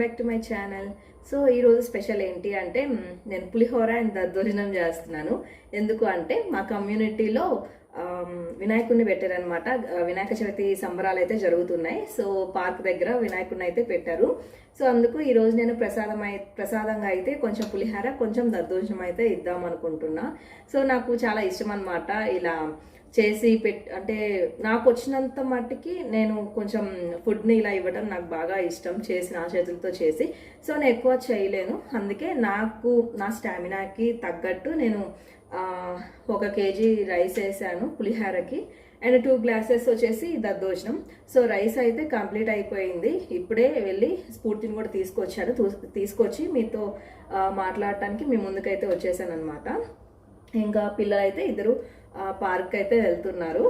Back to my channel. So ఈరోజు special ఏంటి అంటే నేను పులిహోర అండ్ దద్దోజనం చేస్తున్నాను. ఎందుకు అంటే మా కమ్యూనిటీలో వినాయకుడిని పెట్టారనమాట. వినాయక చవితి సంబరాలు అయితే జరుగుతున్నాయి. సో పార్క్ దగ్గర వినాయకుడిని అయితే పెట్టారు. సో అందుకు ఈరోజు నేను ప్రసాదంగా అయితే కొంచెం పులిహోర కొంచెం దద్దోజనం అయితే ఇద్దాం అనుకుంటున్నా. సో నాకు చాలా ఇష్టం అనమాట ఇలా చేసి అంటే నాకు వచ్చినంత మట్టికి నేను కొంచెం ఫుడ్ని ఇలా ఇవ్వడం నాకు బాగా ఇష్టం, చేసి నా చేతులతో చేసి. సో నేను ఎక్కువ చేయలేను, అందుకే నాకు నా స్టామినాకి తగ్గట్టు నేను 1 kg రైస్ వేసాను పులిహోరకి అండ్ 2 glasses వచ్చేసి దద్దోజనం. సో రైస్ అయితే కంప్లీట్ అయిపోయింది. ఇప్పుడే వెళ్ళి స్ఫూర్తిని కూడా తీసుకొచ్చి మీతో మాట్లాడటానికి మీ ముందుకైతే వచ్చేసాను అనమాట. ఇంకా పిల్లలైతే ఇద్దరు పార్క్ అయితే వెళ్తున్నారు.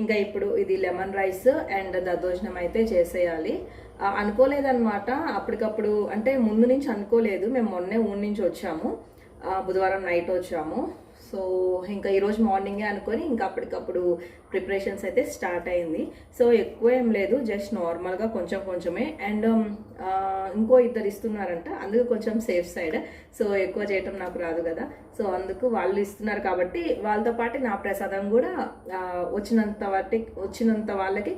ఇంకా ఇప్పుడు ఇది లెమన్ రైస్ అండ్ దద్దోజనం అయితే చేసేయాలి. అనుకోలేదన్నమాట అప్పటికప్పుడు, అంటే ముందు నుంచి అనుకోలేదు. మేము మొన్నే ఊరి నుంచి వచ్చాము, బుధవారం నైట్ వచ్చాము. సో ఇంకా ఈరోజు మార్నింగే అనుకొని ఇంకా అప్పటికప్పుడు ప్రిపరేషన్స్ అయితే స్టార్ట్ అయింది. సో ఎక్కువ ఏం లేదు, జస్ట్ నార్మల్గా కొంచెమే. అండ్ ఇంకో ఇద్దరు ఇస్తున్నారంట, అందుకు కొంచెం సేఫ్ సైడ్. సో ఎక్కువ చేయటం నాకు రాదు కదా, సో అందుకు వాళ్ళు ఇస్తున్నారు కాబట్టి వాళ్ళతో పాటు నా ప్రసాదం కూడా వచ్చినంత వాళ్ళకి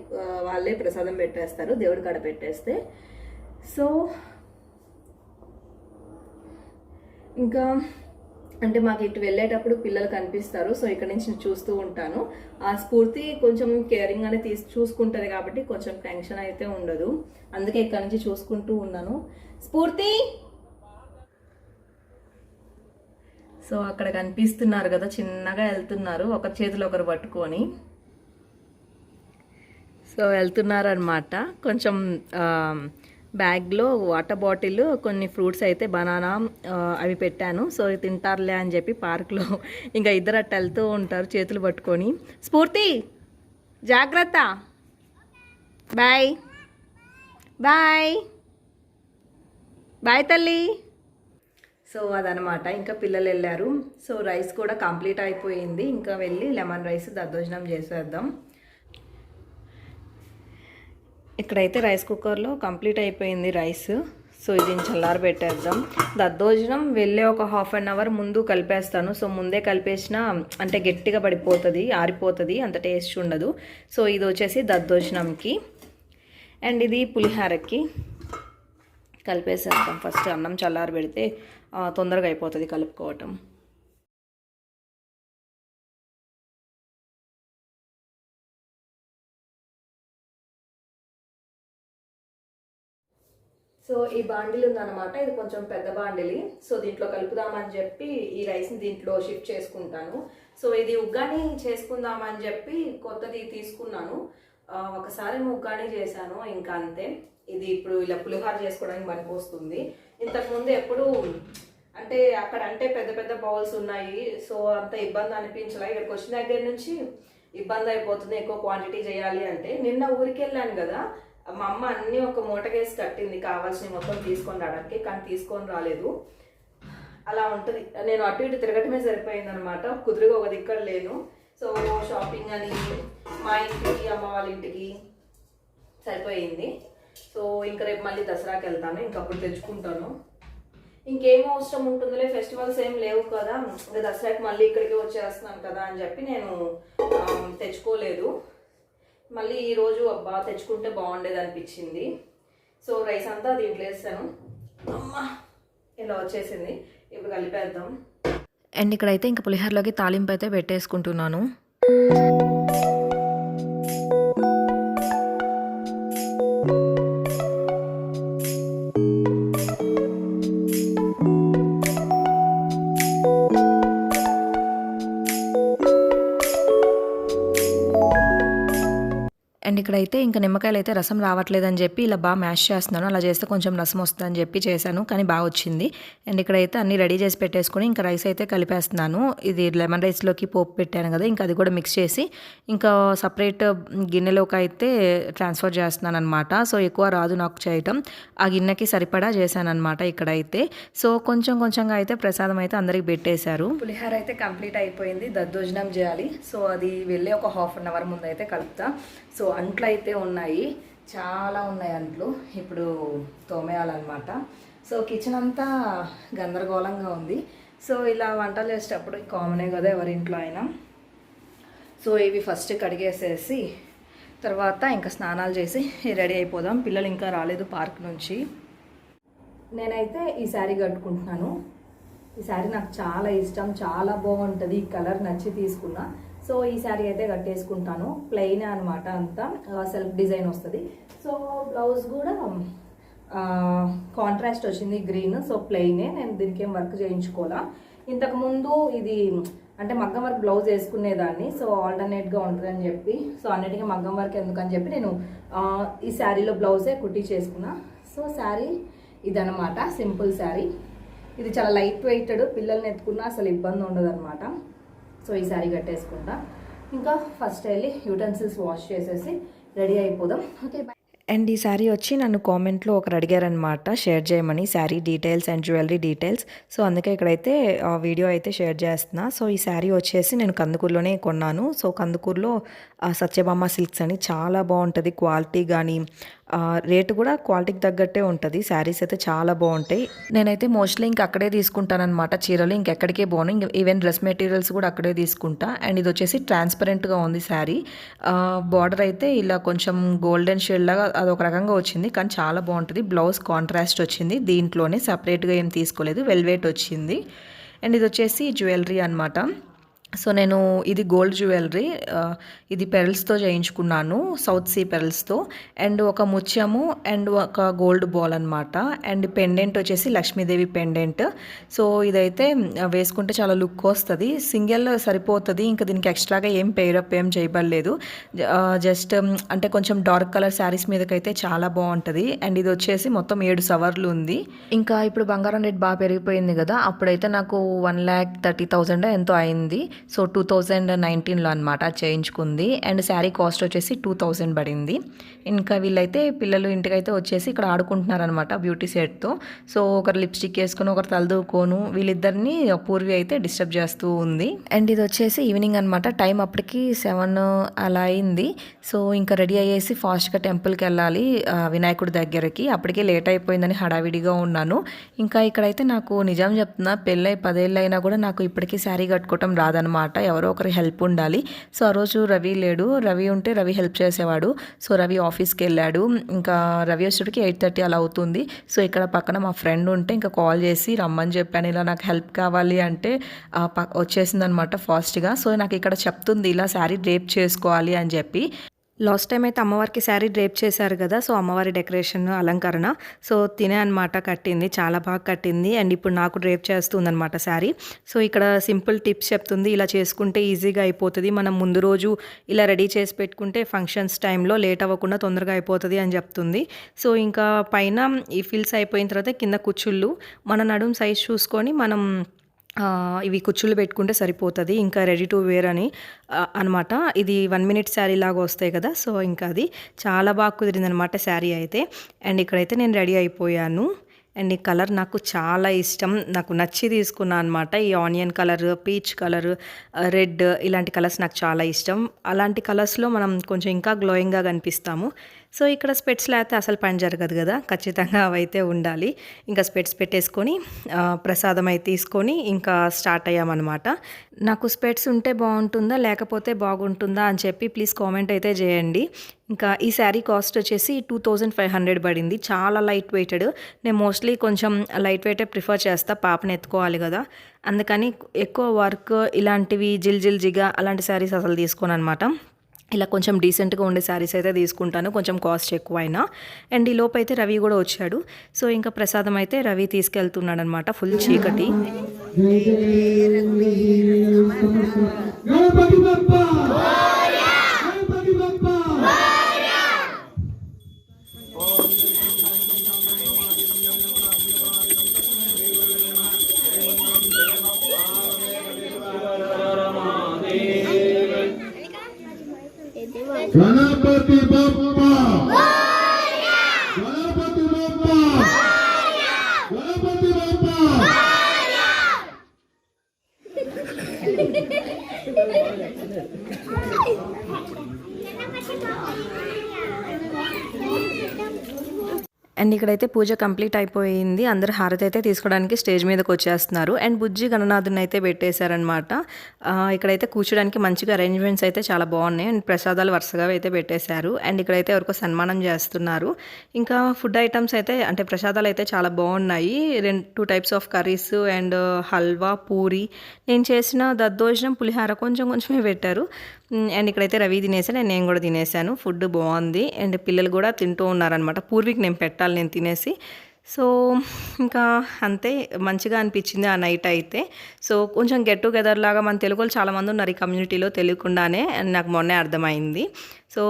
వాళ్ళే ప్రసాదం పెట్టేస్తారు, దేవుడి కాడ పెట్టేస్తే. సో ఇంకా అంటే మాకు ఇటు వెళ్ళేటప్పుడు పిల్లలు కనిపిస్తారు. సో ఇక్కడ నుంచి చూస్తూ ఉంటాను. ఆ స్ఫూర్తి కొంచెం కేరింగ్ అనేది చూసుకుంటుంది కాబట్టి కొంచెం టెన్షన్ అయితే ఉండదు, అందుకే ఇక్కడ నుంచి చూసుకుంటూ ఉన్నాను. స్ఫూర్తి, సో అక్కడ కనిపిస్తున్నారు కదా, చిన్నగా వెళ్తున్నారు, ఒకరి చేతిలో ఒకరు పట్టుకొని. సో వెళ్తున్నారు అనమాట. కొంచెం బ్యాగ్లో వాటర్ బాటిల్, కొన్ని ఫ్రూట్స్ అయితే బనానా అవి పెట్టాను. సో తింటారులే అని చెప్పి పార్క్లో ఇంకా ఇద్దరు అట్ట వెళ్తూ ఉంటారు చేతులు పట్టుకొని. స్ఫూర్తి జాగ్రత్త, బాయ్ బాయ్ బాయ్ తల్లి. సో అదనమాట, ఇంకా పిల్లలు వెళ్ళారు. సో రైస్ కూడా కంప్లీట్ అయిపోయింది. ఇంకా వెళ్ళి లెమన్ రైస్ దద్దోజనం చేసేద్దాం. ఇక్కడైతే రైస్ కుక్కర్లో కంప్లీట్ అయిపోయింది రైస్. సో ఇది చల్లారి పెట్టేద్దాం. దద్దోజనం వెళ్ళే ఒక 1/2 hour ముందు కలిపేస్తాను. సో ముందే కలిపేసిన అంటే గట్టిగా పడిపోతుంది, ఆరిపోతుంది, అంత టేస్ట్ ఉండదు. సో ఇది వచ్చేసి దద్దోజనంకి అండ్ ఇది పులిహోరకి కలిపేసేద్దాం. ఫస్ట్ అన్నం చల్లారి పెడితే తొందరగా అయిపోతుంది కలుపుకోవటం. సో ఈ బాండిల్ ఉందన్నమాట, ఇది కొంచెం పెద్ద బాండిలి. సో దీంట్లో కలుపుదామని చెప్పి ఈ రైస్ని దీంట్లో షిఫ్ట్ చేసుకుంటాను. సో ఇది ఉగ్గాని చేసుకుందామని చెప్పి కొత్తది తీసుకున్నాను. ఒకసారి ఉగ్గాని చేశాను, ఇంకా అంతే. ఇది ఇప్పుడు ఇలా పులిహోర చేసుకోవడానికి పనికొస్తుంది. ఇంతకుముందు ఎప్పుడు అంటే అక్కడ అంటే పెద్ద పెద్ద బౌల్స్ ఉన్నాయి, సో అంత ఇబ్బంది అనిపించలే. ఇక్కడికి వచ్చిన దగ్గర నుంచి ఇబ్బంది అయిపోతుంది ఎక్కువ క్వాంటిటీ చేయాలి అంటే. నిన్న ఊరికి వెళ్ళాను కదా, మా అమ్మ అన్నీ ఒక మూటకేసి కట్టింది కావాల్సినవి మొత్తం తీసుకొని రావడానికి, కానీ తీసుకొని రాలేదు. అలా ఉంటుంది, నేను అటు ఇటు తిరగటమే సరిపోయింది అనమాట. కుదురుగా ఒక దిక్కడ లేను. సో షాపింగ్ అని మా ఇంటికి అమ్మ వాళ్ళ ఇంటికి సరిపోయింది. సో ఇంకా రేపు మళ్ళీ దసరాకి వెళ్తాను, ఇంకప్పుడు తెచ్చుకుంటాను. ఇంకేం అవసరం ఉంటుందిలే, ఫెస్టివల్స్ ఏం లేవు కదా, ఇంకా దసరాకి మళ్ళీ ఇక్కడికి వచ్చేస్తున్నాను కదా అని చెప్పి నేను తెచ్చుకోలేదు. మళ్ళీ ఈరోజు అబ్బా తెచ్చుకుంటే బాగుండేది అనిపించింది. సో రైస్ అంతా దీంట్లో వేస్తాను. అమ్మా ఇలా వచ్చేసింది, ఇప్పుడు కలిపేద్దాం. అండ్ ఇక్కడైతే ఇంకా పులిహోరలోకి తాలింపు అయితే పెట్టేసుకుంటున్నాను. అండ్ ఇక్కడైతే ఇంకా నిమ్మకాయలు అయితే రసం రావట్లేదని చెప్పి ఇలా బాగా మ్యాష్ చేస్తున్నాను. అలా చేస్తే కొంచెం రసం వస్తుందని చెప్పి చేశాను, కానీ బాగా వచ్చింది. అండ్ ఇక్కడైతే అన్నీ రెడీ చేసి పెట్టేసుకొని ఇంకా రైస్ అయితే కలిపేస్తున్నాను. ఇది లెమన్ రైస్లోకి పోపు పెట్టాను కదా, ఇంకా అది కూడా మిక్స్ చేసి ఇంకా సపరేట్ గిన్నెలోకి అయితే ట్రాన్స్ఫర్ చేస్తున్నాను అనమాట. సో ఎక్కువ రాదు నాకు చేయటం, ఆ గిన్నెకి సరిపడా చేశాను అనమాట ఇక్కడైతే. సో కొంచెంగా అయితే ప్రసాదం అయితే అందరికి పెట్టేశారు. పులిహోర అయితే కంప్లీట్ అయిపోయింది, దద్దోజనం చేయాలి. సో అది వెళ్ళి ఒక 1/2 hour ముందు అయితే కలుపుతా. సో అంట్లు అయితే ఉన్నాయి, చాలా ఉన్నాయి అంట్లు, ఇప్పుడు తోమేయాలన్నమాట. సో కిచెన్ అంతా గందరగోళంగా ఉంది. సో ఇలా వంటలు చేసేటప్పుడు కామనే కదా ఎవరింట్లో అయినా. సో ఇవి ఫస్ట్ కడిగేసేసి తర్వాత ఇంకా స్నానాలు చేసి రెడీ అయిపోదాం. పిల్లలు ఇంకా రాలేదు పార్క్ నుంచి. నేనైతే ఈ శారీ కట్టుకుంటున్నాను. ఈ శారీ నాకు చాలా ఇష్టం, చాలా బాగుంటుంది. ఈ కలర్ నచ్చి తీసుకున్నా. సో ఈ శారీ అయితే కట్టేసుకుంటాను. ప్లెయిన్ అనమాట, అంతా సెల్ఫ్ డిజైన్ వస్తుంది. సో బ్లౌజ్ కూడా కాంట్రాస్ట్ వచ్చింది గ్రీన్. సో ప్లెయినే, నేను దీనికి ఏం వర్క్ చేయించుకోవాలా. ఇంతకుముందు ఇది అంటే మగ్గం వర్క్ బ్లౌజ్ వేసుకునేదాన్ని. సో ఆల్టర్నేట్గా ఉంటుందని చెప్పి, సో అన్నిటికీ మగ్గం వర్క్ ఎందుకని చెప్పి నేను ఈ శారీలో బ్లౌజే కుట్టి చేసుకున్నా. సో శారీ ఇదనమాట, సింపుల్ శారీ. ఇది చాలా లైట్ వెయిటెడ్, పిల్లల్ని ఎత్తుకున్నా అసలు ఇబ్బంది ఉండదు అనమాట. సో ఈ శారీ కట్టేసుకుంటా. ఇంకా ఫస్ట్ వెళ్ళి యూటెన్సిల్స్ వాష్ చేసేసి రెడీ అయిపోదాం. Okay bye. అండ్ ఈ శారీ వచ్చి నన్ను కామెంట్లో ఒకరు అడిగారనమాట షేర్ చేయమని, sari details and jewellery details. So అందుకే ఇక్కడైతే వీడియో అయితే షేర్ చేస్తున్నా. సో ఈ శారీ వచ్చేసి నేను కందుకూరులోనే కొన్నాను. సో కందుకూరులో సత్యభామ సిల్క్స్ అని చాలా బాగుంటుంది. క్వాలిటీ కానీ రేటు కూడా క్వాలిటీకి తగ్గట్టే ఉంటుంది. శారీస్ అయితే చాలా బాగుంటాయి. నేనైతే మోస్ట్లీ ఇంక అక్కడే తీసుకుంటానమాట చీరలు, ఇంకెక్కడికే పోను. ఈవెన్ డ్రెస్ మెటీరియల్స్ కూడా అక్కడే తీసుకుంటా. అండ్ ఇది వచ్చేసి ట్రాన్స్పరెంట్గా ఉంది శారీ. బార్డర్ అయితే ఇలా కొంచెం గోల్డెన్ షేడ్ లాగా అదొక రకంగా వచ్చింది, కానీ చాలా బాగుంటుంది. బ్లౌజ్ కాంట్రాస్ట్ వచ్చింది, దీంట్లోనే సపరేట్గా ఏం తీసుకోలేదు, వెల్వెట్ వచ్చింది. అండ్ ఇది వచ్చేసి జ్యువెలరీ అనమాట. సో నేను ఇది గోల్డ్ జ్యువెలరీ, ఇది పెరల్స్తో చేయించుకున్నాను, సౌత్ సీ పెరల్స్తో. అండ్ ఒక ముత్యము అండ్ ఒక గోల్డ్ బాల్ అనమాట. అండ్ పెండెంట్ వచ్చేసి లక్ష్మీదేవి పెండెంట్. సో ఇదైతే వేసుకుంటే చాలా లుక్ వస్తుంది, సింగిల్ సరిపోతుంది. ఇంకా దీనికి ఎక్స్ట్రాగా ఏం పేరప్ ఏం చేయబడలేదు. జస్ట్ అంటే కొంచెం డార్క్ కలర్ శారీస్ మీదకైతే చాలా బాగుంటుంది. అండ్ ఇది వచ్చేసి మొత్తం 7 సవర్లు ఉంది. ఇంకా ఇప్పుడు బంగారం రేట్ బాగా పెరిగిపోయింది కదా, అప్పుడైతే నాకు 1,30,000 ఎంతో అయింది. సో 2019లో అనమాట చేయించుకుంది. అండ్ శారీ కాస్ట్ వచ్చేసి 2000 పడింది. ఇంకా వీళ్ళైతే పిల్లలు ఇంటికైతే వచ్చేసి ఇక్కడ ఆడుకుంటున్నారనమాట బ్యూటీ సెట్తో. సో ఒకరు లిప్స్టిక్ వేసుకొని ఒకరు తలదూకోను, వీళ్ళిద్దరిని పూర్వి అయితే డిస్టర్బ్ చేస్తూ ఉంది. అండ్ ఇది వచ్చేసి ఈవినింగ్ అనమాట, టైం అప్పటికి 7 అలా అయింది. సో ఇంకా రెడీ అయ్యేసి ఫాస్ట్గా టెంపుల్కి వెళ్ళాలి, వినాయకుడి దగ్గరికి. అప్పటికే లేట్ అయిపోయిందని హడావిడిగా ఉన్నాను. ఇంకా ఇక్కడైతే నాకు నిజం చెప్తున్నా, పెళ్ళై 10 ఏళ్ళు అయినా కూడా నాకు ఇప్పటికీ శారీ కట్టుకోవటం రాదనమాట. ఎవరో ఒకరి హెల్ప్ ఉండాలి. సో ఆ రోజు రవి లేడు, రవి ఉంటే రవి హెల్ప్ చేసేవాడు. సో రవి ఆఫీస్కి వెళ్ళాడు. ఇంకా రవి వచ్చేటికి 8:30 అలా అవుతుంది. సో ఇక్కడ పక్కన మా ఫ్రెండ్ ఉంటే ఇంకా కాల్ చేసి రమ్మని చెప్పాను, ఇలా నాకు హెల్ప్ కావాలి అంటే వచ్చేసింది అనమాట ఫాస్ట్గా. సో నాకు ఇక్కడ చెప్తుంది ఇలా శారీ డ్రేప్ చేసుకోవాలి అని చెప్పి. లాస్ట్ టైం అయితే అమ్మవారికి శారీ డ్రేప్ చేశారు కదా, సో అమ్మవారి డెకరేషన్ అలంకరణ. సో తినే అనమాట కట్టింది, చాలా బాగా కట్టింది. అండ్ ఇప్పుడు నాకు డ్రేప్ చేస్తుంది అనమాట శారీ. సో ఇక్కడ సింపుల్ టిప్స్ చెప్తుంది, ఇలా చేసుకుంటే ఈజీగా అయిపోతుంది. మనం ముందు రోజు ఇలా రెడీ చేసి పెట్టుకుంటే ఫంక్షన్స్ టైంలో లేట్ అవ్వకుండా తొందరగా అయిపోతుంది అని చెప్తుంది. సో ఇంకా పైన ఈ ఫిల్స్ అయిపోయిన తర్వాత కింద కుచ్చుళ్ళు మన నడుం సైజ్ చూసుకొని మనం ఇవి కుచ్చుళ్ళు పెట్టుకుంటే సరిపోతుంది. ఇంకా రెడీ టు వేర్ అని అనమాట. ఇది 1 minute శారీ లాగా వస్తాయి కదా, సో ఇంకా అది చాలా బాగా కుదిరింది అనమాట శారీ అయితే. అండ్ ఇక్కడైతే నేను రెడీ అయిపోయాను. అండ్ ఈ కలర్ నాకు చాలా ఇష్టం, నాకు నచ్చి తీసుకున్నాను అనమాట. ఈ onion colour, peach colour, red, ఇలాంటి కలర్స్ నాకు చాలా ఇష్టం. అలాంటి కలర్స్లో మనం కొంచెం ఇంకా గ్లోయింగ్గా కనిపిస్తాము. సో ఇక్కడ స్పెట్స్ లేకపోతే అసలు పని జరగదు కదా, ఖచ్చితంగా అవైతే ఉండాలి. ఇంకా స్పెట్స్ పెట్టేసుకొని ప్రసాదం అయితే తీసుకొని ఇంకా స్టార్ట్ అయ్యామన్నమాట. నాకు స్పెట్స్ ఉంటే బాగుంటుందా లేకపోతే బాగుంటుందా అని చెప్పి ప్లీజ్ కామెంట్ అయితే చేయండి. ఇంకా ఈ శారీ కాస్ట్ వచ్చేసి 2500 పడింది, చాలా లైట్ వెయిటెడ్. నేను మోస్ట్లీ కొంచెం లైట్ వెయిటే ప్రిఫర్ చేస్తా, పాపని ఎత్తుకోవాలి కదా, అందుకని ఎక్కువ వర్క్ ఇలాంటివి జిల్జిగా అలాంటి శారీస్ అసలు తీసుకోను అనమాట. ఇలా కొంచెం డీసెంట్గా ఉండే శారీస్ అయితే తీసుకుంటాను, కొంచెం కాస్ట్ ఎక్కువైనా. అండ్ ఈ లోపు అయితే రవి కూడా వచ్చాడు. సో ఇంకా ప్రసాదం అయితే రవి తీసుకెళ్తున్నాడు అనమాట. ఫుల్ చీకటి. గణపతి బప్పా, గణపతి బప్పా, గణపతి బప్పా. అండ్ ఇక్కడైతే పూజ కంప్లీట్ అయిపోయింది. అందరూ హారతి అయితే తీసుకోవడానికి స్టేజ్ మీదకి వచ్చేస్తున్నారు. అండ్ బుజ్జి గణనాథుని అయితే పెట్టేశారనమాట. ఇక్కడైతే కూర్చోడానికి మంచిగా అరేంజ్మెంట్స్ అయితే చాలా బాగున్నాయి. అండ్ ప్రసాదాలు వరుసగా అయితే పెట్టేశారు. అండ్ ఇక్కడైతే ఎవరికో సన్మానం చేస్తున్నారు. ఇంకా ఫుడ్ ఐటమ్స్ అయితే అంటే ప్రసాదాలు అయితే చాలా బాగున్నాయి. 2 types of curries and halwa, puri. నేను చేసిన దద్దోజనం, పులిహార కొంచెమే పెట్టారు. అండ్ ఇక్కడైతే రవి తినేసాను అండ్ నేను కూడా తినేసాను. ఫుడ్ బాగుంది అండ్ పిల్లలు కూడా తింటూ ఉన్నారనమాట. పూర్వీకి నేను పెట్టాలి నేను తినేసి. సో ఇంకా అంతే మంచిగా అనిపించింది ఆ నైట్ అయితే. సో కొంచెం గెట్ టుగెదర్ లాగా మన తెలుగు వాళ్ళు చాలామంది ఉన్నారు ఈ కమ్యూనిటీలో తెలియకుండానే, అండ్ నాకు మొన్నే అర్థమైంది. సో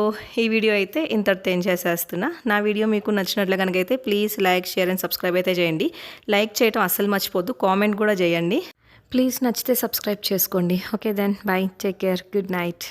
ఈ వీడియో అయితే ఇంతటితో ఏం చేసేస్తున్నా. నా వీడియో మీకు నచ్చినట్లు కనుకైతే please like, share and subscribe అయితే చేయండి. లైక్ చేయటం అస్సలు మర్చిపోద్దు, కామెంట్ కూడా చేయండి. ప్లీజ్ నచ్చితే సబ్స్క్రైబ్ చేసుకోండి. Okay then bye, take care, good night.